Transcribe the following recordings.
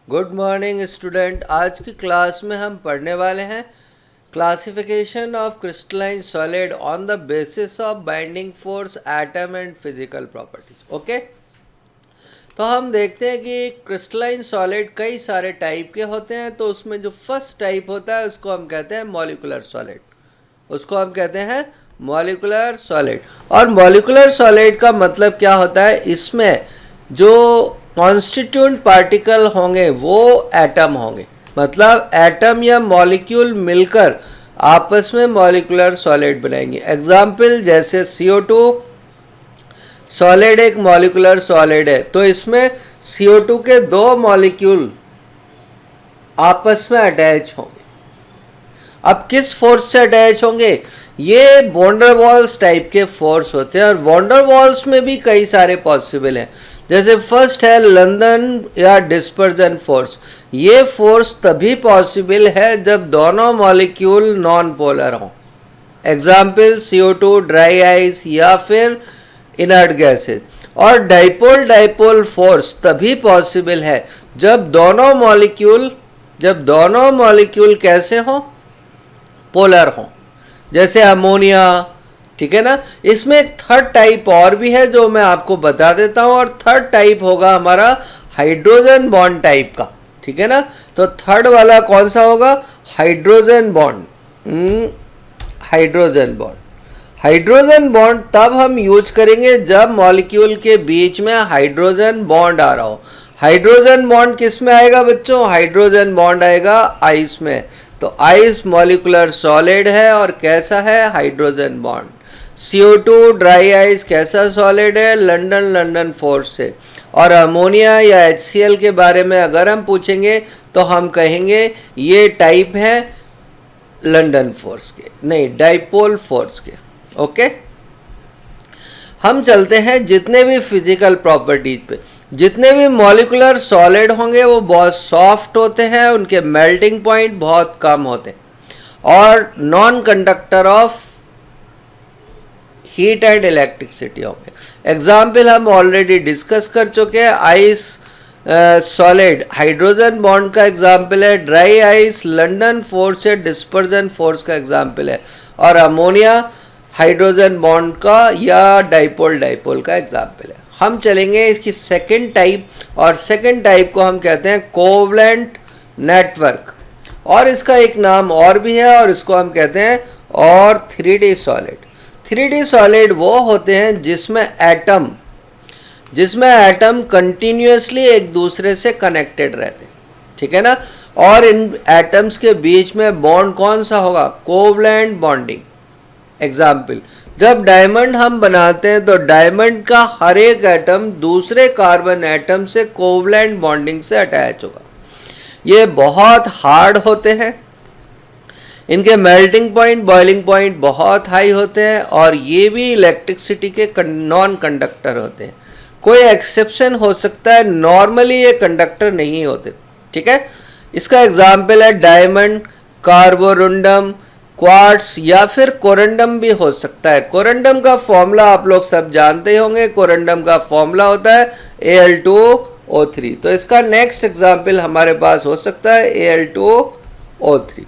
Good morning student. आज की class में हम पढ़ने वाले हैं classification of crystalline solid on the basis of binding force, atom and physical properties. Okay, तो हम देखते हैं कि क्रिस्टलाइन सॉलिड कई सारे टाइप के होते हैं। तो उसमें जो फर्स्ट टाइप होता है उसको हम कहते हैं मॉलिक्यूलर सॉलिड। उसको हम कहते हैं मॉलिक्यूलर सॉलिड। और मॉलिक्यूलर सॉलिड का मतलब क्या होता है, इसमें जो कॉन्स्टिट्यूएंट पार्टिकल होंगे वो एटम होंगे। मतलब एटम या मॉलिक्यूल मिलकर आपस में मॉलिक्यूलर सॉलिड बनाएंगे। एग्जाम्पल जैसे CO2 सॉलिड एक मॉलिक्यूलर सॉलिड है, तो इसमें CO2 के दो मॉलिक्यूल आपस में अटैच होंगे। अब किस फोर्स से अटैच होंगे, ये वॉन्डरवॉल्स टाइप के फोर्स होते हैं। और वॉन्डरवॉल्स में भी कई सारे पॉसिबल हैं। जैसे फर्स्ट है लंदन या डिस्पर्जन फोर्स। ये फोर्स तभी पॉसिबल है जब दोनों मॉलिक्यूल नॉन पोलर हों। एग्जाम्पल CO2 ड्राई आइस या फिर इनर्ट गैसेज। और डाइपोल डाइपोल फोर्स तभी पॉसिबल है जब दोनों मॉलिक्यूल कैसे हों, पोलर हों। जैसे अमोनिया, ठीक है ना। इसमें एक थर्ड टाइप और भी है जो मैं आपको बता देता हूं। और थर्ड टाइप होगा हमारा हाइड्रोजन बॉन्ड टाइप का, ठीक है ना। तो थर्ड वाला कौन सा होगा, हाइड्रोजन बॉन्ड। हाइड्रोजन बॉन्ड तब हम यूज करेंगे जब मॉलिक्यूल के बीच में हाइड्रोजन बॉन्ड आ रहा हो। हाइड्रोजन बॉन्ड किस में आएगा बच्चों, हाइड्रोजन बॉन्ड आएगा आइस में। तो आइस मॉलिक्यूलर सॉलिड है और कैसा है, hydrogen bond. CO2 dry ice कैसा सॉलिड है, लंदन फोर्स से। और अमोनिया या HCl के बारे में अगर हम पूछेंगे तो हम कहेंगे ये टाइप है लंदन फोर्स के, नहीं डाइपोल फोर्स के। ओके, हम चलते हैं जितने भी फिजिकल प्रॉपर्टीज पे। जितने भी मॉलिक्यूलर सॉलिड होंगे वो बहुत सॉफ्ट होते हैं, उनके मेल्टिंग पॉइंट बहुत कम होते हैं और non conductor of heat and electricity होंगे। एग्जाम्पल हम ऑलरेडी डिस्कस कर चुके हैं। आइस सॉलिड हाइड्रोजन बॉन्ड का एग्जाम्पल है, ड्राई आइस लंदन फोर्स या डिस्पर्जन फोर्स का एग्जाम्पल है, और अमोनिया हाइड्रोजन बॉन्ड का या डाइपोल डाइपोल का एग्जाम्पल है। हम चलेंगे इसकी सेकेंड टाइप, और सेकेंड टाइप को हम कहते हैं कोवलेंट नेटवर्क। और इसका एक नाम और भी है, और इसको हम कहते हैं और 3D सॉलिड। 3D सॉलिड वो होते हैं जिसमें एटम कंटिन्यूसली एक दूसरे से कनेक्टेड रहते हैं, ठीक है ना। और इन एटम्स के बीच में बॉन्ड कौन सा होगा, कोवलेंट बॉन्डिंग। एग्जाम्पल, जब डायमंड हम बनाते हैं तो डायमंड का हर एक एटम दूसरे कार्बन एटम से कोवलेंट बॉन्डिंग से अटैच होगा। ये बहुत हार्ड होते हैं, इनके मेल्टिंग पॉइंट, बॉइलिंग पॉइंट बहुत हाई होते हैं, और ये भी इलेक्ट्रिसिटी के नॉन कंडक्टर होते हैं। कोई एक्सेप्शन हो सकता है, नॉर्मली ये कंडक्टर नहीं होते, ठीक है। इसका एग्जाम्पल है डायमंड, कार्बोरुंडम, क्वार्ट्स या फिर कोरंडम भी हो सकता है। कोरंडम का फॉर्मूला आप लोग सब जानते होंगे। कोरंडम का फॉर्मूला होता है Al2O3। तो इसका नेक्स्ट एग्जाम्पल हमारे पास हो सकता है Al2O3।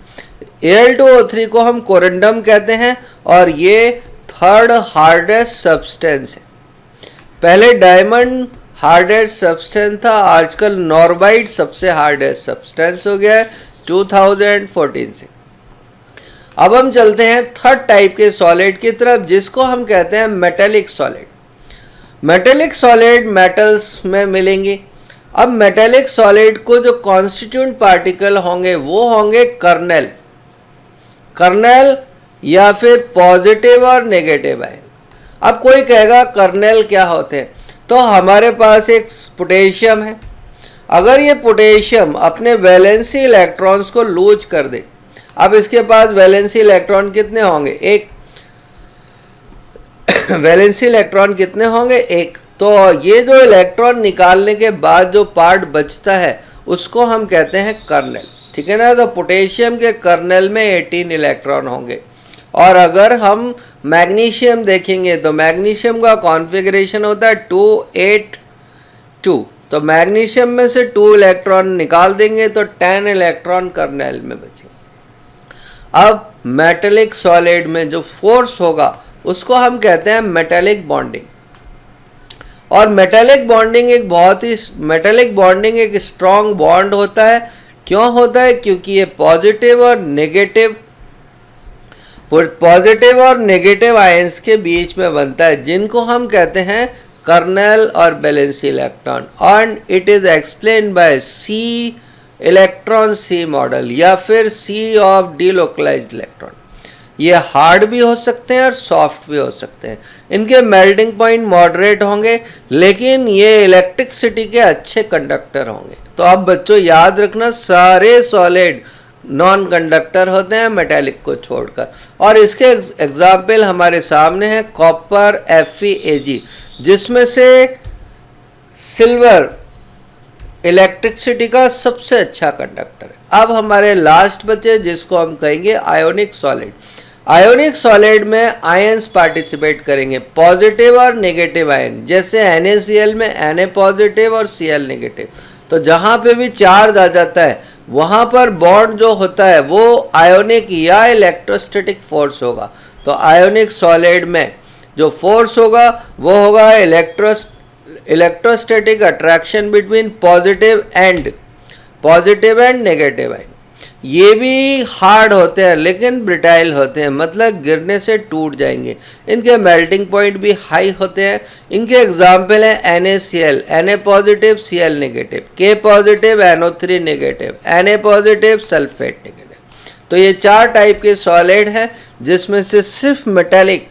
Al2O3 को हम कोरंडम कहते हैं, और ये थर्ड हार्डेस्ट सब्सटेंस है। पहले डायमंड हार्डेस्ट सब्सटेंस था, आजकल नॉर्बाइट सबसे हार्डेस्ट सब्सटेंस हो गया है 2014 से। अब हम चलते हैं थर्ड टाइप के सॉलिड की तरफ, जिसको हम कहते हैं metallic solid. Metallic solid metals में मिलेंगे। अब मेटेलिक सॉलिड को जो कॉन्स्टिट्यूएंट पार्टिकल होंगे वो होंगे कर्नेल या फिर पॉजिटिव और नेगेटिव आयन। अब कोई कहेगा कर्नेल क्या होते हैं, तो हमारे पास एक पोटेशियम है। अगर ये पोटेशियम अपने वैलेंसी इलेक्ट्रॉन्स को लूज कर दे, अब इसके पास वैलेंसी इलेक्ट्रॉन कितने होंगे, एक। वैलेंसी इलेक्ट्रॉन कितने होंगे, एक। तो ये जो इलेक्ट्रॉन निकालने के बाद जो पार्ट बचता है उसको हम कहते हैं कर्नेल, ठीक है ना। तो पोटेशियम के कर्नेल में 18 इलेक्ट्रॉन होंगे। और अगर हम मैग्नीशियम देखेंगे तो मैग्नीशियम का कॉन्फ़िगरेशन होता है 282, तो मैग्नीशियम में से 2 इलेक्ट्रॉन निकाल देंगे तो 10 इलेक्ट्रॉन कर्नेल में बचेंगे। अब मेटेलिक सॉलिड में जो फोर्स होगा उसको हम कहते हैं मेटेलिक बॉन्डिंग। और मेटेलिक बॉन्डिंग एक स्ट्रॉन्ग बॉन्ड होता है। क्यों होता है? क्योंकि ये पॉजिटिव और नेगेटिव आयंस के बीच में बनता है, जिनको हम कहते हैं कर्नेल और valency electron. And it is explained by sea electron sea model या फिर सी ऑफ डीलोकलाइज्ड इलेक्ट्रॉन। ये हार्ड भी हो सकते हैं और सॉफ्ट भी हो सकते हैं। इनके मेल्टिंग पॉइंट मॉडरेट होंगे, लेकिन ये इलेक्ट्रिसिटी के अच्छे कंडक्टर होंगे। तो अब बच्चों याद रखना, सारे सॉलिड नॉन कंडक्टर होते हैं मेटेलिक को छोड़कर। और इसके एग्जाम्पल हमारे सामने है कॉपर FeAg, जिसमें से सिल्वर इलेक्ट्रिसिटी का सबसे अच्छा कंडक्टर है। अब हमारे लास्ट बचे जिसको हम कहेंगे आयोनिक सॉलिड। आयोनिक सॉलिड में आयंस पार्टिसिपेट करेंगे, पॉजिटिव और नेगेटिव आयन, जैसे NaCl में Na पॉजिटिव और Cl नेगेटिव। तो जहाँ पे भी चार्ज आ जाता है वहाँ पर बॉन्ड जो होता है वो आयोनिक या इलेक्ट्रोस्टैटिक फोर्स होगा। तो आयोनिक सॉलिड में जो फोर्स होगा वो होगा electrostatic attraction between positive and negative ion. ये भी हार्ड होते हैं लेकिन ब्रिटाइल होते हैं, मतलब गिरने से टूट जाएंगे। इनके मेल्टिंग पॉइंट भी हाई होते हैं। इनके एग्जाम्पल हैं NaCl, Na positive Cl negative, K positive NO3 negative, Na positive sulphate negative. तो ये 4 टाइप के सॉलिड हैं, जिसमें से सिर्फ मेटेलिक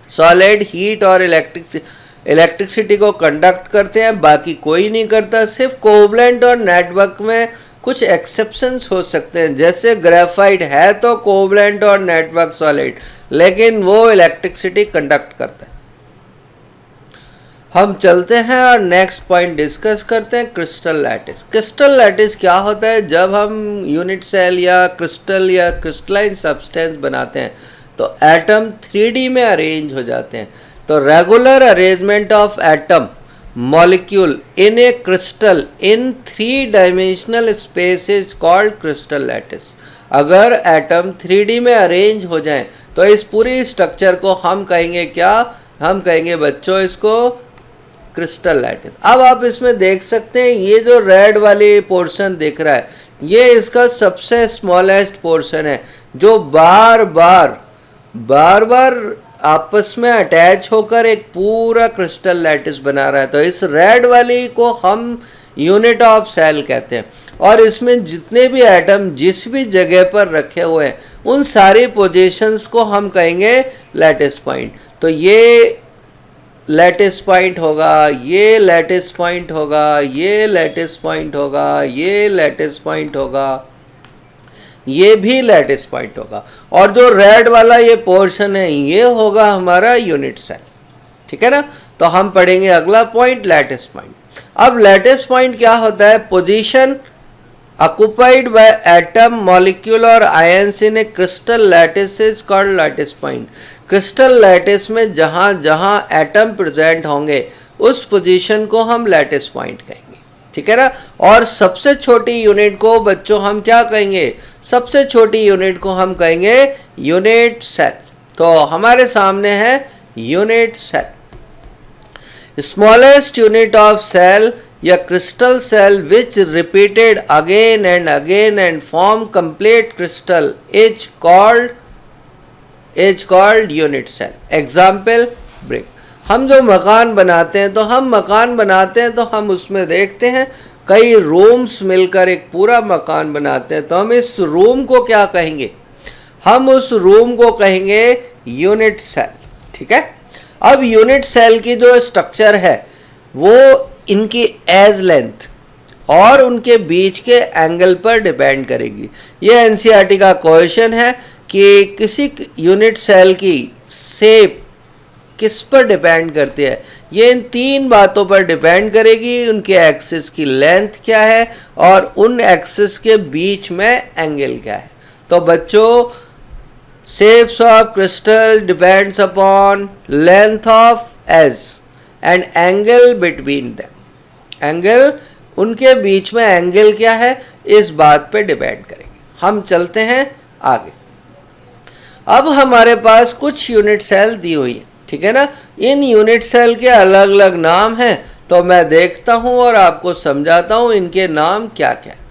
सॉलिड हीट और इलेक्ट्रिसिटी को कंडक्ट करते हैं, बाकी कोई नहीं करता। सिर्फ कोवलेंट और नेटवर्क में कुछ एक्सेप्शंस हो सकते हैं, जैसे ग्रेफाइट है तो कोवलेंट और नेटवर्क सॉलिड, लेकिन वो इलेक्ट्रिसिटी कंडक्ट करता है। हम चलते हैं और नेक्स्ट पॉइंट डिस्कस करते हैं, क्रिस्टल लैटिस। क्रिस्टल लैटिस क्या होता है? जब हम यूनिट सेल या क्रिस्टल या क्रिस्टलाइन सब्सटेंस बनाते हैं तो एटम 3D में अरेंज हो जाते हैं। तो regular arrangement of atom molecule in a crystal in 3-dimensional space is called crystal lattice। अगर एटम 3D में अरेंज हो जाएं तो इस पूरी स्ट्रक्चर को हम कहेंगे क्या? हम कहेंगे बच्चों इसको क्रिस्टल लैटिस। अब आप इसमें देख सकते हैं ये जो रेड वाली पोर्शन दिख रहा है ये इसका सबसे स्मॉलेस्ट पोर्शन है, जो बार बार आपस में अटैच होकर एक पूरा क्रिस्टल लैटिस बना रहा है। तो इस रेड वाली को हम यूनिट ऑफ सेल कहते हैं। और इसमें जितने भी एटम जिस भी जगह पर रखे हुए हैं उन सारी पोजीशंस को हम कहेंगे लैटिस पॉइंट। तो ये लैटिस पॉइंट होगा, ये लैटिस पॉइंट होगा, ये लैटिस पॉइंट होगा, ये लैटिस पॉइंट होगा, ये भी लैटिस पॉइंट होगा। और जो रेड वाला ये पोर्शन है ये होगा हमारा यूनिट सेल। ठीक है ना? तो हम पढ़ेंगे अगला पॉइंट, लैटिस पॉइंट। अब लैटिस पॉइंट क्या होता है? Position occupied by atom, molecule or ions in a crystal lattice is called lattice point। Crystal lattice में जहाँ जहाँ एटम प्रेजेंट होंगे उस पोजीशन को हम लैटिस पॉइंट कहेंगे। ठीक है ना? और सबसे छोटी यूनिट को बच्चों हम क्या कहेंगे? सबसे छोटी यूनिट को हम कहेंगे यूनिट सेल। तो हमारे सामने है unit cell. Smallest unit of cell या crystal cell which repeated again and form complete crystal is called unit cell. Example brick. हम जो मकान बनाते हैं तो हम उसमें देखते हैं कई रूम्स मिलकर एक पूरा मकान बनाते हैं। तो हम इस रूम को क्या कहेंगे? हम उस रूम को कहेंगे यूनिट सेल। ठीक है? अब यूनिट सेल की जो स्ट्रक्चर है वो इनकी एज लेंथ और उनके बीच के एंगल पर डिपेंड करेगी। ये एनसीईआरटी का क्वेश्चन है कि किसी यूनिट सेल की शेप किस पर डिपेंड करती है? ये इन 3 बातों पर डिपेंड करेगी। उनके एक्सिस की लेंथ क्या है और उन एक्सिस के बीच में एंगल क्या है। तो बच्चों shapes of crystal depends upon length of edge and angle between them. Angle, उनके बीच में एंगल क्या है, इस बात पे डिपेंड करेंगे। हम चलते हैं आगे। अब हमारे पास कुछ यूनिट सेल दी हुई है, ठीक है ना। इन यूनिट सेल के अलग अलग नाम हैं, तो मैं देखता हूं और आपको समझाता हूं इनके नाम क्या क्या है।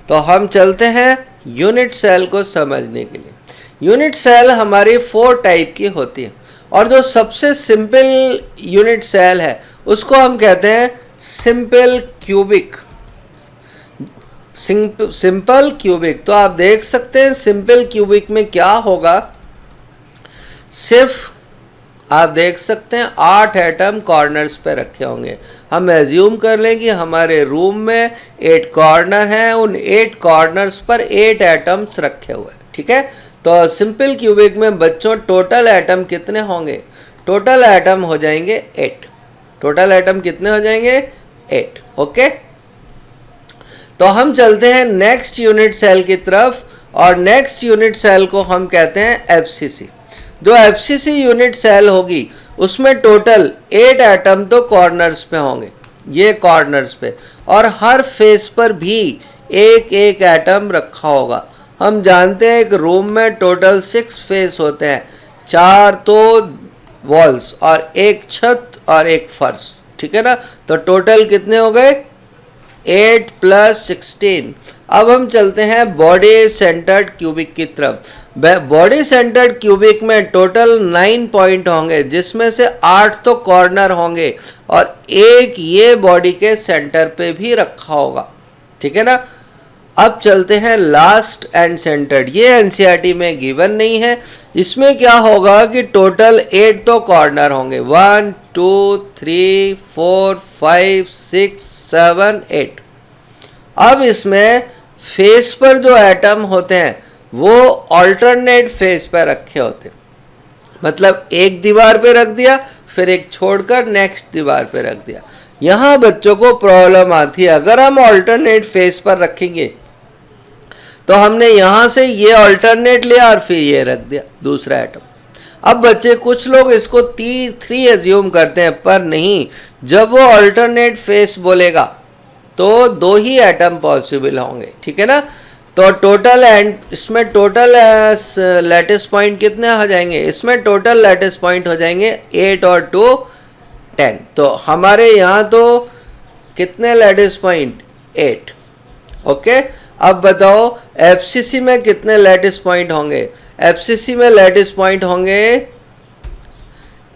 तो हम चलते हैं यूनिट सेल को समझने के लिए। यूनिट सेल हमारी 4 टाइप की होती है, और जो सबसे सिंपल यूनिट सेल है उसको हम कहते हैं सिंपल क्यूबिक। सिंपल क्यूबिक, तो आप देख सकते हैं सिंपल क्यूबिक में क्या होगा, सिर्फ आप देख सकते हैं 8 एटम कॉर्नर्स पे रखे होंगे। हम एज्यूम कर लें कि हमारे रूम में 8 कॉर्नर हैं, उन 8 कॉर्नर्स पर 8 एटम्स रखे हुए हैं, ठीक है। तो सिंपल क्यूबिक में बच्चों टोटल एटम कितने होंगे, टोटल एटम हो जाएंगे 8। टोटल एटम कितने हो जाएंगे, 8। ओके, तो हम चलते हैं नेक्स्ट यूनिट सेल की तरफ, और नेक्स्ट यूनिट सेल को हम कहते हैं एफसीसी। जो एफसीसी यूनिट सेल होगी उसमें टोटल 8 एटम तो कॉर्नर्स पे होंगे, ये कॉर्नर्स पे, और हर फेस पर भी एक एक एटम रखा होगा। हम जानते हैं एक रूम में टोटल 6 फेस होते हैं, 4 तो वॉल्स और एक छत और एक फर्श, ठीक है ना। तो टोटल कितने हो गए, 8 + 16। अब हम चलते हैं बॉडी सेंटर्ड क्यूबिक की तरफ। बॉडी सेंटर्ड क्यूबिक में टोटल 9 पॉइंट होंगे, जिसमें से 8 तो कॉर्नर होंगे और एक ये बॉडी के सेंटर पे भी रखा होगा, ठीक है ना। अब चलते हैं लास्ट एंड सेंटर्ड। ये एनसीईआरटी में गिवन नहीं है। इसमें क्या होगा कि टोटल 8 तो कॉर्नर होंगे, 1 2 3 4 5 6 7 8। अब इसमें फेस पर जो एटम होते हैं वो ऑल्टरनेट फेस पर रखे होते हैं, मतलब एक दीवार पे रख दिया, फिर एक छोड़कर नेक्स्ट दीवार पे रख दिया। यहां बच्चों को प्रॉब्लम आती है, अगर हम ऑल्टरनेट फेस पर रखेंगे तो हमने यहां से ये ऑल्टरनेट लिया और फिर ये रख दिया दूसरा एटम। अब बच्चे कुछ लोग इसको 3 एज्यूम करते हैं, पर नहीं, जब वो ऑल्टरनेट फेस बोलेगा तो 2 ही एटम पॉसिबल होंगे, ठीक है ना। तो टोटल एंड इसमें टोटल लैटिस पॉइंट कितने हो जाएंगे, इसमें टोटल लैटिस पॉइंट हो जाएंगे 8 और 2 10। तो हमारे यहाँ तो कितने लैटिस पॉइंट, 8। ओके, अब बताओ एफसीसी में कितने लैटिस पॉइंट होंगे। एफसीसी में लैटिस पॉइंट होंगे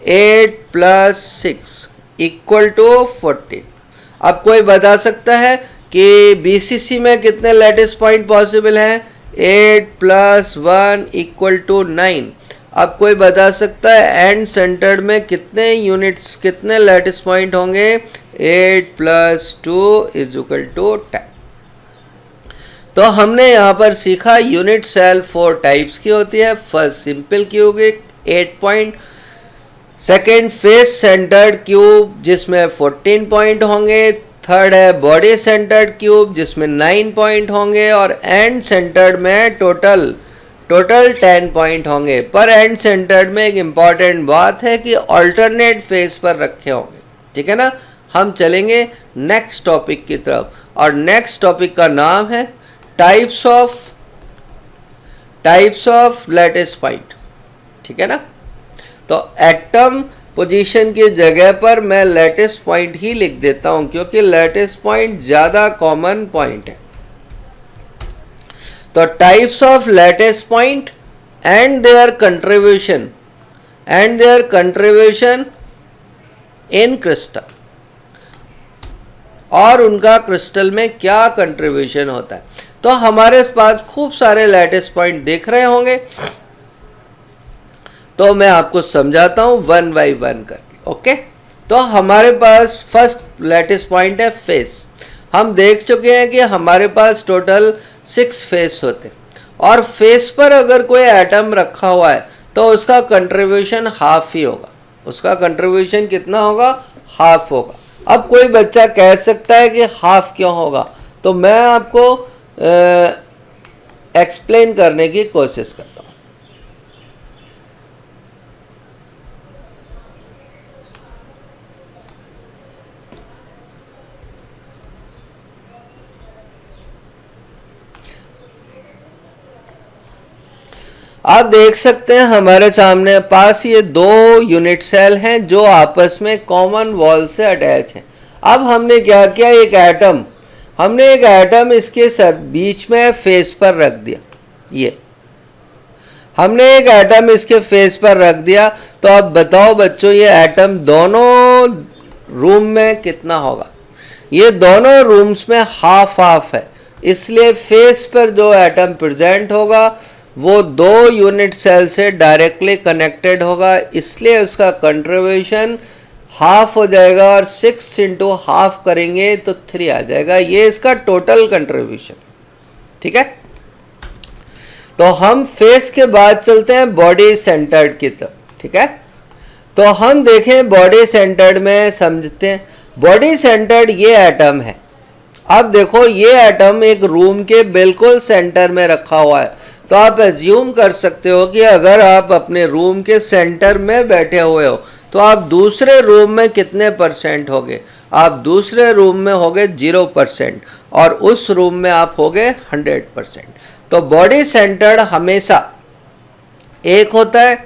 8 + 6 = 14। अब कोई बता सकता है कि बीसीसी में कितने लैटिस पॉइंट पॉसिबल हैं, 8 + 1 = 9। अब कोई बता सकता है एंड सेंटर्ड में कितने यूनिट्स, कितने लैटिस पॉइंट होंगे, 8 + 2 = 10। तो हमने यहाँ पर सीखा यूनिट सेल 4 टाइप्स की होती है। First simple cubic 8 point, second face centred cube जिसमें 14 पॉइंट होंगे, थर्ड है बॉडी सेंटर्ड क्यूब जिसमें 9 पॉइंट होंगे, और एंड सेंटर्ड में टोटल 10 पॉइंट होंगे। पर एंड सेंटर्ड में एक इम्पॉर्टेंट बात है कि अल्टरनेट फेस पर रखे होंगे, ठीक है ना। हम चलेंगे नेक्स्ट टॉपिक की तरफ, और नेक्स्ट टॉपिक का नाम है टाइप्स ऑफ लैटिस पॉइंट, ठीक है ना। तो एटम पोजीशन की जगह पर मैं लैटिस पॉइंट ही लिख देता हूं, क्योंकि लैटिस पॉइंट ज्यादा कॉमन पॉइंट है। तो types of lattice point and there contribution in crystal, और उनका क्रिस्टल में क्या कंट्रीब्यूशन होता है। तो हमारे पास खूब सारे लैटिस पॉइंट देख रहे होंगे, तो मैं आपको समझाता हूं 1 by 1 करके। ओके, तो हमारे पास फर्स्ट लैटिस पॉइंट है फेस। हम देख चुके हैं कि हमारे पास टोटल 6 फेस होते, और फेस पर अगर कोई एटम रखा हुआ है तो उसका कंट्रीब्यूशन हाफ ही होगा। उसका कंट्रीब्यूशन कितना होगा, हाफ होगा। अब कोई बच्चा कह सकता है कि हाफ क्यों होगा, तो तो मैं आपको एक्सप्लेन करने की कोशिश करता हूँ। आप देख सकते हैं हमारे सामने पास ये दो यूनिट सेल हैं जो आपस में कॉमन वॉल से अटैच हैं। अब हमने क्या किया, हमने एक एटम इसके बीच में फेस पर रख दिया। ये हमने एक एटम इसके फेस पर रख दिया। तो अब बताओ बच्चों, ये एटम दोनों रूम में कितना होगा? ये दोनों रूम्स में हाफ हाफ है, इसलिए फेस पर जो एटम प्रेजेंट होगा वो दो यूनिट सेल से डायरेक्टली कनेक्टेड होगा, इसलिए उसका कंट्रीब्यूशन हाफ हो जाएगा और 6 इंटू हाफ करेंगे तो 3 आ जाएगा। ये इसका टोटल कंट्रीब्यूशन। ठीक है, तो हम फेस के बाद चलते हैं बॉडी सेंटर्ड की तरफ। ठीक है, तो हम देखें बॉडी सेंटर्ड में समझते हैं। बॉडी सेंटर्ड ये एटम है। अब देखो ये एटम एक रूम के बिल्कुल सेंटर में रखा हुआ है। तो आप एज्यूम कर सकते हो कि अगर आप अपने रूम के सेंटर में बैठे हुए हो तो आप दूसरे रूम में कितने परसेंट होगे? आप दूसरे रूम में होगे 0% और उस रूम में आप होगे 100%। तो बॉडी सेंटर्ड हमेशा एक होता है,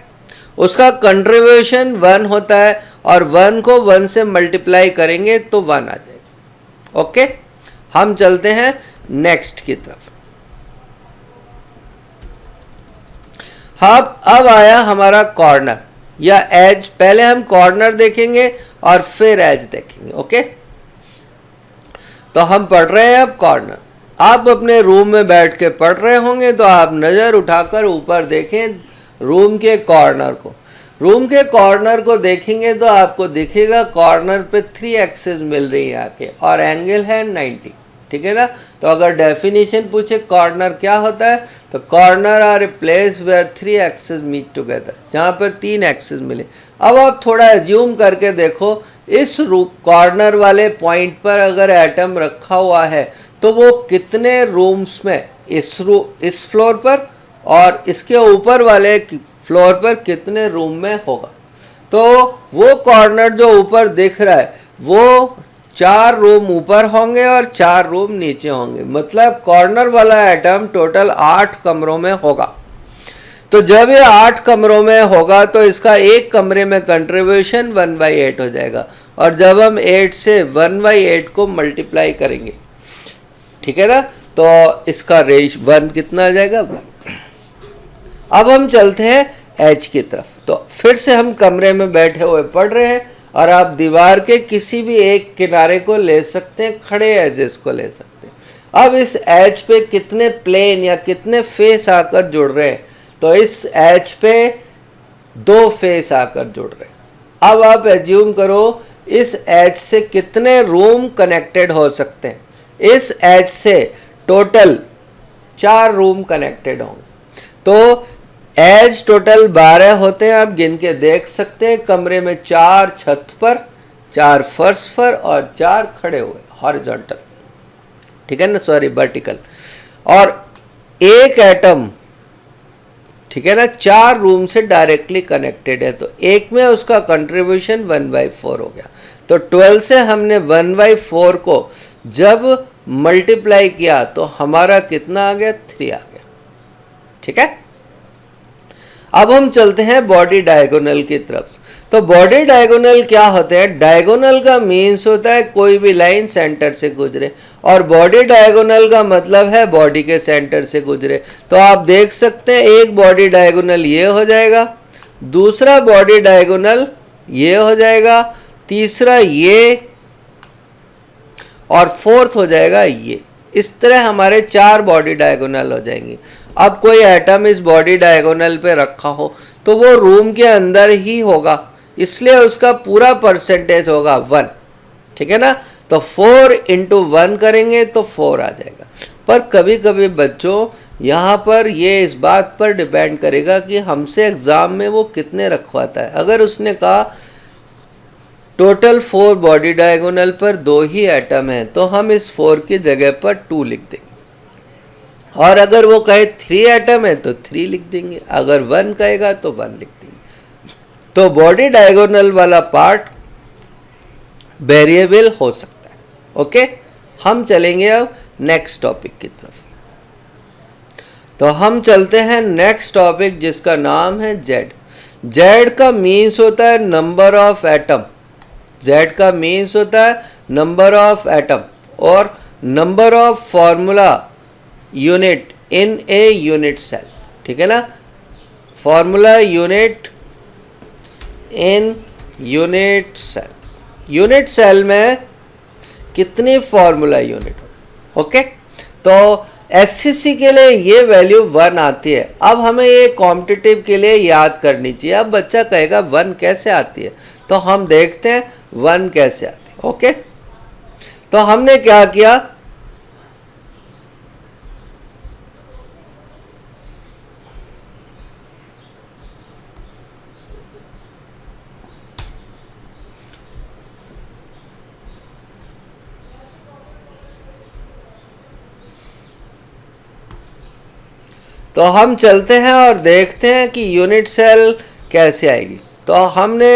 उसका कंट्रीब्यूशन 1 होता है और 1 को 1 से मल्टीप्लाई करेंगे तो 1 आ जाएगा। ओके, हम चलते हैं नेक्स्ट की तरफ। अब आया हमारा कॉर्नर या एज। पहले हम कॉर्नर देखेंगे और फिर एज देखेंगे। ओके, तो हम पढ़ रहे हैं अब कॉर्नर। आप अपने रूम में बैठ के पढ़ रहे होंगे तो आप नज़र उठाकर ऊपर देखें रूम के कॉर्नर को। रूम के कॉर्नर को देखेंगे तो आपको दिखेगा कॉर्नर पे 3 एक्सेस मिल रही है आके और एंगल है 90। ठीक है ना। तो अगर डेफिनेशन पूछे कॉर्नर क्या होता है तो corner are a place where 3 axes meet together, जहाँ पर 3 एक्सेस मिले। अब आप थोड़ा एज्यूम करके देखो, इस कॉर्नर वाले पॉइंट पर अगर एटम रखा हुआ है तो वो कितने रूम्स में, इस फ्लोर पर और इसके ऊपर वाले फ्लोर पर कितने रूम में होगा? तो वो कॉर्नर जो ऊपर दिख रहा है वो 4 रूम ऊपर होंगे और 4 रूम नीचे होंगे, मतलब कॉर्नर वाला एटम टोटल 8 कमरों में होगा। तो जब ये 8 कमरों में होगा तो इसका एक कमरे में कंट्रीब्यूशन 1/8 हो जाएगा। और जब हम 8 से 1/8 को मल्टीप्लाई करेंगे, ठीक है ना, तो इसका रेश 1 कितना आ जाएगा? 1। अब हम चलते हैं एज की तरफ। तो फिर से हम कमरे में बैठे हुए पढ़ रहे हैं और आप दीवार के किसी भी एक किनारे को ले सकते हैं, खड़े एजेस को ले सकते हैं। अब इस एज पे कितने प्लेन या कितने फेस आकर जुड़ रहे हैं? तो इस एज पे 2 फेस आकर जुड़ रहे हैं। अब आप एज्यूम करो इस एज से कितने रूम कनेक्टेड हो सकते हैं? इस एज से टोटल 4 रूम कनेक्टेड होंगे। तो एज टोटल 12 होते हैं, आप गिन के देख सकते हैं। कमरे में 4 छत पर, 4 फर्श पर और 4 खड़े हुए हॉरिजॉन्टल, ठीक है ना, सॉरी वर्टिकल। और एक एटम, ठीक है ना, 4 रूम से डायरेक्टली कनेक्टेड है, तो एक में उसका कंट्रीब्यूशन 1/4 हो गया। तो 12 से हमने 1/4 को जब मल्टीप्लाई किया तो हमारा कितना आ गया? 3 आ गया। ठीक है, अब हम चलते हैं बॉडी डायगोनल की तरफ। तो बॉडी डायगोनल क्या होते हैं? डायगोनल का मीन्स होता है कोई भी लाइन सेंटर से गुजरे, और बॉडी डायगोनल का मतलब है बॉडी के सेंटर से गुजरे। तो आप देख सकते हैं एक बॉडी डायगोनल ये हो जाएगा, दूसरा बॉडी डायगोनल ये हो जाएगा, तीसरा ये और फोर्थ हो जाएगा ये। इस तरह हमारे 4 बॉडी डायगोनल हो जाएंगी। अब कोई एटम इस बॉडी डायगोनल पे रखा हो तो वो रूम के अंदर ही होगा, इसलिए उसका पूरा परसेंटेज होगा 1। ठीक है ना। तो 4 × 1 करेंगे तो 4 आ जाएगा। पर कभी कभी बच्चों यहाँ पर ये इस बात पर डिपेंड करेगा कि हमसे एग्ज़ाम में वो कितने रखवाता है। अगर उसने कहा टोटल 4 बॉडी डायगोनल पर 2 ही एटम हैं, तो हम इस 4 की जगह पर 2 लिख देंगे। और अगर वो कहे 3 एटम है तो 3 लिख देंगे, अगर 1 कहेगा तो 1 लिख देंगे। तो बॉडी डायगोनल वाला पार्ट वेरिएबल हो सकता है। ओके, हम चलेंगे अब नेक्स्ट टॉपिक की तरफ। तो हम चलते हैं नेक्स्ट टॉपिक जिसका नाम है जेड। जेड का मीन्स होता है नंबर ऑफ एटम। जेड का मीन्स होता है नंबर ऑफ एटम और number of formula unit in a unit cell. ठीक है ना, formula unit in unit cell. Unit cell में कितनी फॉर्मूला यूनिट हो। ओके, तो एससीसी के लिए ये वैल्यू 1 आती है। अब हमें ये कॉम्पिटिटिव के लिए याद करनी चाहिए। अब बच्चा कहेगा 1 कैसे आती है, तो हम देखते हैं 1 कैसे आती है। ओके, तो हमने क्या किया, तो हम चलते हैं और देखते हैं कि यूनिट सेल कैसे आएगी। तो हमने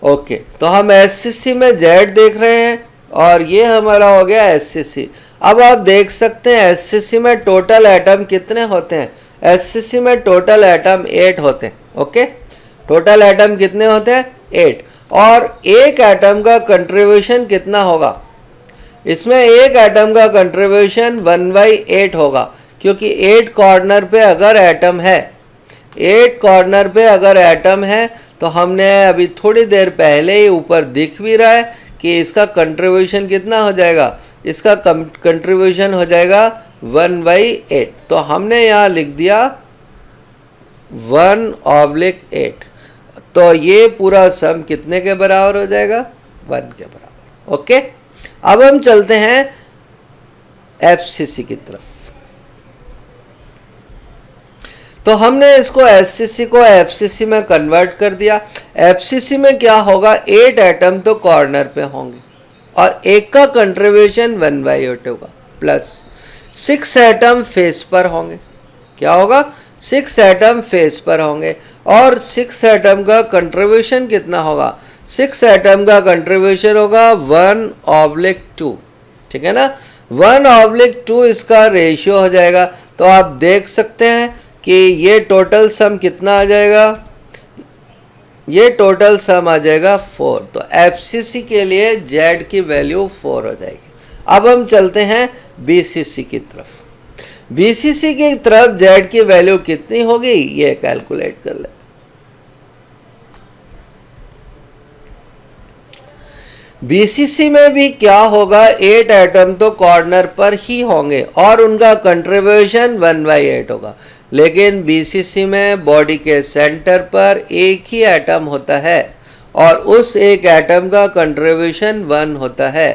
ओके, तो हम एससीसी में जेड देख रहे हैं और ये हमारा हो गया एससीसी। अब आप देख सकते हैं एससीसी में टोटल एटम कितने होते हैं। एससीसी में टोटल एटम 8 होते हैं। ओके, टोटल एटम कितने होते हैं 8, और एक एटम का कंट्रीब्यूशन कितना होगा, इसमें एक एटम का कंट्रीब्यूशन 1/8 होगा, क्योंकि 8 कॉर्नर पे अगर एटम है, 8 कॉर्नर पे अगर एटम है, तो हमने अभी थोड़ी देर पहले ही ऊपर दिख भी रहा है कि इसका कंट्रीब्यूशन कितना हो जाएगा, इसका कंट्रीब्यूशन हो जाएगा 1/8। तो हमने यहाँ लिख दिया 1/8। तो ये पूरा सम कितने के बराबर हो जाएगा, 1 के बराबर। ओके, अब हम चलते हैं एफसीसी की तरफ। तो हमने इसको एससीसी को एफसीसी में कन्वर्ट कर दिया। एफसीसी में क्या होगा, 8 एटम तो कॉर्नर पे होंगे और एक का कंट्रीब्यूशन 1/8 होगा, प्लस 6 एटम फेस पर होंगे। क्या होगा, 6 एटम फेस पर होंगे और 6 एटम का कंट्रीब्यूशन कितना होगा, 6 एटम का कंट्रीब्यूशन होगा 1/2। ठीक है ना, 1/2 इसका रेशियो हो जाएगा। तो आप देख सकते हैं कि ये टोटल सम कितना आ जाएगा, ये टोटल सम आ जाएगा 4। तो एफसीसी के लिए जेड की वैल्यू 4 हो जाएगी। अब हम चलते हैं बीसीसी की तरफ। बीसीसी की तरफ जेड की वैल्यू कितनी होगी, ये कैलकुलेट कर लेते हैं। बीसीसी में भी क्या होगा, 8 एटम तो कॉर्नर पर ही होंगे और उनका कंट्रीब्यूशन 1/8 होगा, लेकिन बीसीसी में बॉडी के सेंटर पर एक ही एटम होता है और उस एक एटम का कंट्रीब्यूशन 1 होता है।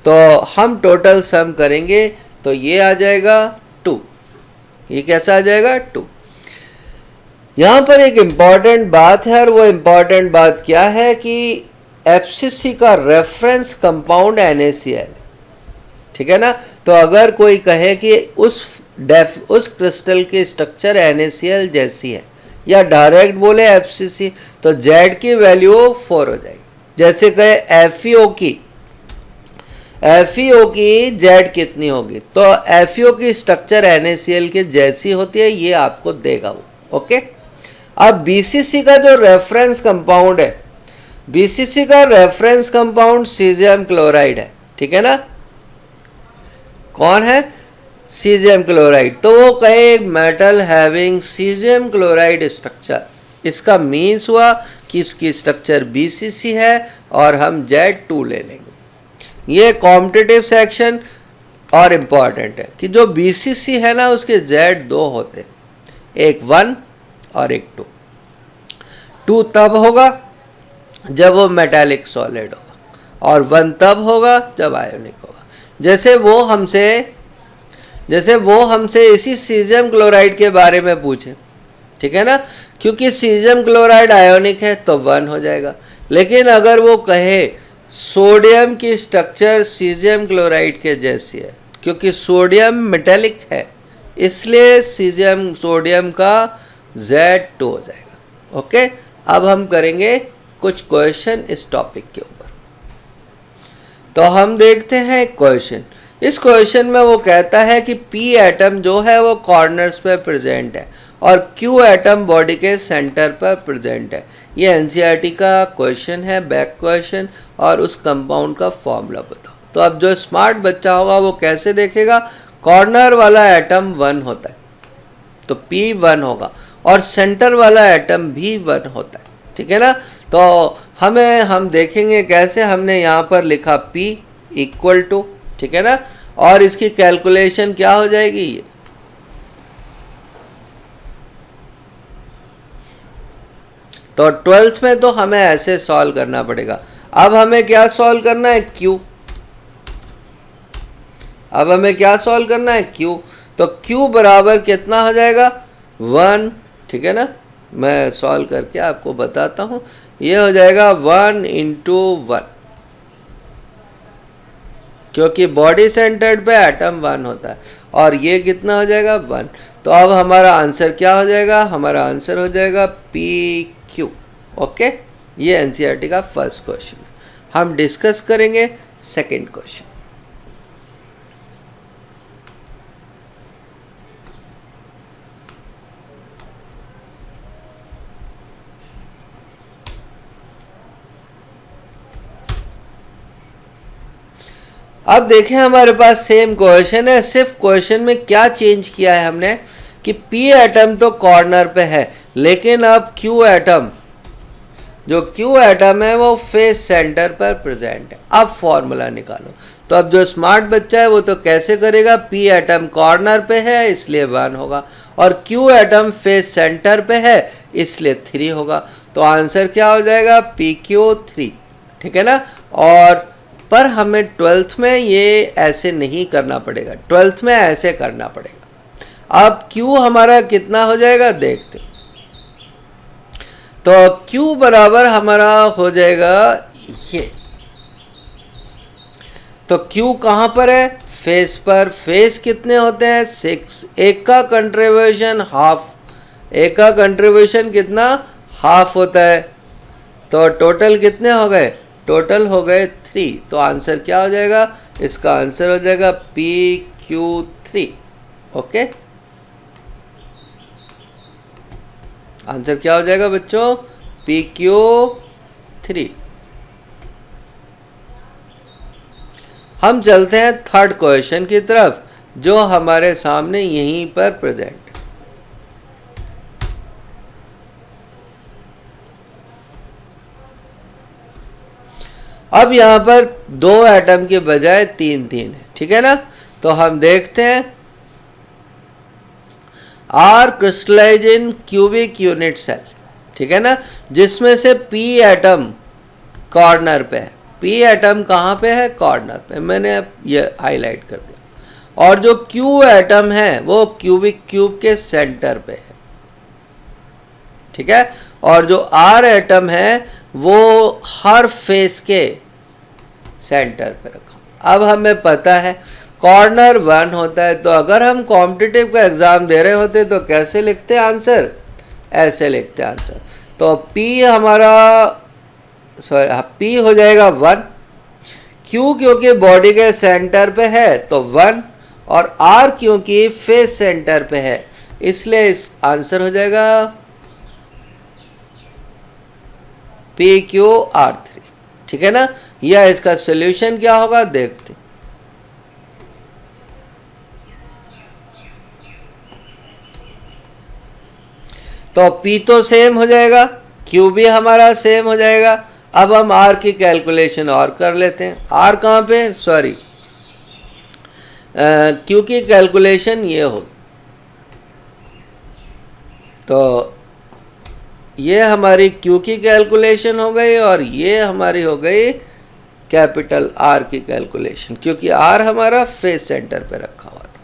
तो हम टोटल सम करेंगे तो ये आ जाएगा 2। ये कैसा आ जाएगा, 2। यहाँ पर एक इम्पॉर्टेंट बात है और वो इम्पॉर्टेंट बात क्या है कि एफसीसी का रेफरेंस कंपाउंड NaCl। ठीक है ना, तो अगर कोई कहे कि उस क्रिस्टल की स्ट्रक्चर NaCl जैसी है या डायरेक्ट बोले एफसीसी, तो जेड की वैल्यू 4 हो जाएगी। जैसे कहे FeO की जेड कितनी होगी, तो FeO की स्ट्रक्चर NaCl के जैसी होती है, ये आपको देगा वो। ओके, अब बीसीसी का जो रेफरेंस कंपाउंड है, बीसीसी का रेफरेंस कंपाउंड सीजियम क्लोराइड है। ठीक है ना, कौन है, सीजियम क्लोराइड। तो वो कहे metal having caesium chloride structure, इसका मीन्स हुआ कि इसकी स्ट्रक्चर बीसीसी है और हम Z2 ले लेंगे। ये कॉम्पिटिटिव सेक्शन और इम्पॉर्टेंट है कि जो बीसीसी है ना उसके Z2 होते, एक 1 और एक 2। 2 तब होगा जब वो मेटालिक सॉलिड होगा और 1 तब होगा जब आयोनिक होगा। जैसे वो हमसे इसी सीजियम क्लोराइड के बारे में पूछे, ठीक है ना, क्योंकि सीजियम क्लोराइड आयोनिक है तो 1 हो जाएगा। लेकिन अगर वो कहे सोडियम की स्ट्रक्चर सीजियम क्लोराइड के जैसी है, क्योंकि सोडियम मेटेलिक है इसलिए सीजियम सोडियम का Z2 हो जाएगा। ओके, अब हम करेंगे कुछ क्वेश्चन इस टॉपिक के ऊपर। तो हम देखते हैं एक क्वेश्चन। इस क्वेश्चन में वो कहता है कि P एटम जो है वो कॉर्नर्स पे प्रेजेंट है और Q एटम बॉडी के सेंटर पर प्रेजेंट है। ये एनसीईआरटी का क्वेश्चन है, बैक क्वेश्चन, और उस कंपाउंड का फॉर्मूला बताओ। तो अब जो स्मार्ट बच्चा होगा वो कैसे देखेगा, कॉर्नर वाला एटम 1 होता है तो P 1 होगा और सेंटर वाला एटम भी 1 होता है, ठीक है ना। तो हम देखेंगे कैसे। हमने यहाँ पर लिखा P इक्वल टू, ठीक है ना, और इसकी कैलकुलेशन क्या हो जाएगी ये, तो 12th में तो हमें ऐसे सॉल्व करना पड़ेगा। अब हमें क्या सॉल्व करना है, Q। अब हमें क्या सॉल्व करना है, Q। तो Q बराबर कितना हो जाएगा, 1, ठीक है ना। मैं सॉल्व करके आपको बताता हूँ। ये हो जाएगा 1 इंटू 1, क्योंकि बॉडी सेंटर्ड पे एटम 1 होता है, और ये कितना हो जाएगा, 1। तो अब हमारा आंसर क्या हो जाएगा, हमारा आंसर हो जाएगा PQ। ओके, ये एनसीईआरटी का फर्स्ट क्वेश्चन है। हम डिस्कस करेंगे सेकंड क्वेश्चन। अब देखें हमारे पास सेम क्वेश्चन है, सिर्फ क्वेश्चन में क्या चेंज किया है हमने कि P एटम तो कॉर्नर पे है, लेकिन अब Q एटम, जो Q एटम है वो फेस सेंटर पर प्रेजेंट है। अब फॉर्मूला निकालो। तो अब जो स्मार्ट बच्चा है वो तो कैसे करेगा, P एटम कॉर्नर पे है इसलिए 1 होगा, और Q एटम फेस सेंटर पे है इसलिए 3 होगा। तो आंसर क्या हो जाएगा, PQ3, ठीक है ना। और पर हमें 12th में ये ऐसे नहीं करना पड़ेगा, 12th में ऐसे करना पड़ेगा। अब Q हमारा कितना हो जाएगा देखते। तो Q बराबर हमारा हो जाएगा ये। तो Q कहाँ पर है, फेस पर। फेस कितने होते हैं, 6। एक का कंट्रीब्यूशन हाफ, एक का कंट्रीब्यूशन कितना, हाफ होता है। तो टोटल कितने हो गए, टोटल हो गए 3। तो आंसर क्या हो जाएगा, इसका आंसर हो जाएगा PQ3। ओके, आंसर क्या हो जाएगा बच्चों, PQ3। हम चलते हैं थर्ड क्वेश्चन की तरफ, जो हमारे सामने यहीं पर प्रेजेंट। अब यहाँ पर 2 एटम के बजाय 3 है, ठीक है ना। तो हम देखते हैं, are crystallise in cubic unit cell, ठीक है ना, जिसमें से P एटम कॉर्नर पे है। P एटम कहाँ पे है, कॉर्नर पे, मैंने ये हाईलाइट कर दिया। और जो Q एटम है वो क्यूबिक क्यूब के सेंटर पे है, ठीक है। और जो R एटम है वो हर फेस के सेंटर पे रखा। अब हमें पता है कॉर्नर 1 होता है, तो अगर हम कॉम्पिटिटिव का एग्जाम दे रहे होते तो कैसे लिखते आंसर, ऐसे लिखते आंसर। तो P हमारा P हो जाएगा 1, Q क्योंकि बॉडी के सेंटर पे है तो 1, और R क्योंकि फेस सेंटर पे है इसलिए इस आंसर हो जाएगा PQR3, ठीक है ना। या इसका सॉल्यूशन क्या होगा देखते। तो P तो सेम हो जाएगा, Q भी हमारा सेम हो जाएगा। अब हम R की कैलकुलेशन और कर लेते हैं। R कहाँ पे, सॉरी, Q की कैलकुलेशन ये होगी। तो ये हमारी Q की कैलकुलेशन हो गई और ये हमारी हो गई कैपिटल R की कैलकुलेशन, क्योंकि R हमारा फेस सेंटर पे रखा हुआ था।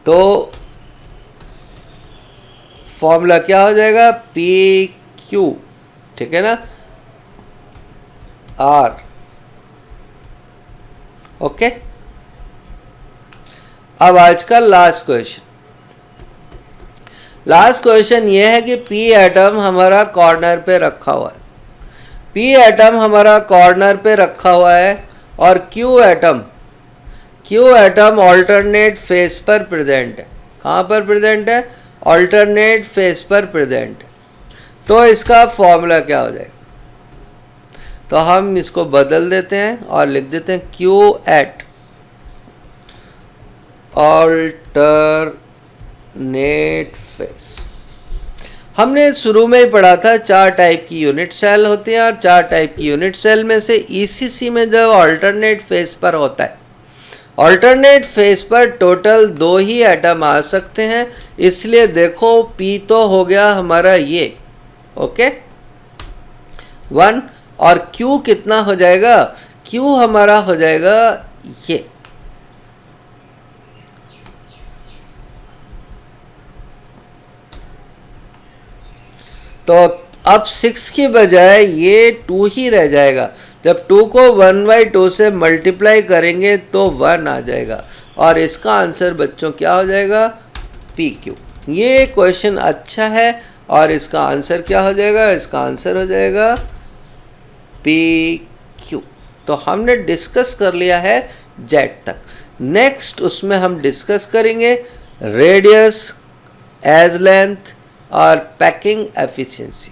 तो फॉर्मूला क्या हो जाएगा, पी क्यू, ठीक है ना, आर, ओके। अब आज का लास्ट क्वेश्चन, लास्ट क्वेश्चन ये है कि पी एटम हमारा कॉर्नर पे रखा हुआ है, पी एटम हमारा कॉर्नर पे रखा हुआ है और क्यू एटम ऑल्टरनेट फेस पर प्रेजेंट है। कहाँ पर प्रेजेंट है, ऑल्टरनेट फेस पर प्रेजेंट है। तो इसका फॉर्मूला क्या हो जाएगा, तो हम इसको बदल देते हैं और लिख देते हैं क्यू एट ऑल्टरनेट फेस। हमने शुरू में ही पढ़ा था 4 टाइप की यूनिट सेल होती हैं और 4 टाइप की यूनिट सेल में से ईसीसी में जब ऑल्टरनेट फेस पर होता है, ऑल्टरनेट फेस पर टोटल 2 ही एटम आ सकते हैं, इसलिए देखो पी तो हो गया हमारा ये, ओके 1, और क्यू कितना हो जाएगा, क्यू हमारा हो जाएगा ये, तो अब 6 की बजाय ये 2 ही रह जाएगा। जब 2 को 1/2 से मल्टीप्लाई करेंगे तो 1 आ जाएगा और इसका आंसर बच्चों क्या हो जाएगा, पी क्यू। ये क्वेश्चन अच्छा है और इसका आंसर क्या हो जाएगा, इसका आंसर हो जाएगा पी क्यू। तो हमने डिस्कस कर लिया है जेड तक। नेक्स्ट उसमें हम डिस्कस करेंगे रेडियस, एज लेंथ और पैकिंग एफिशिएंसी।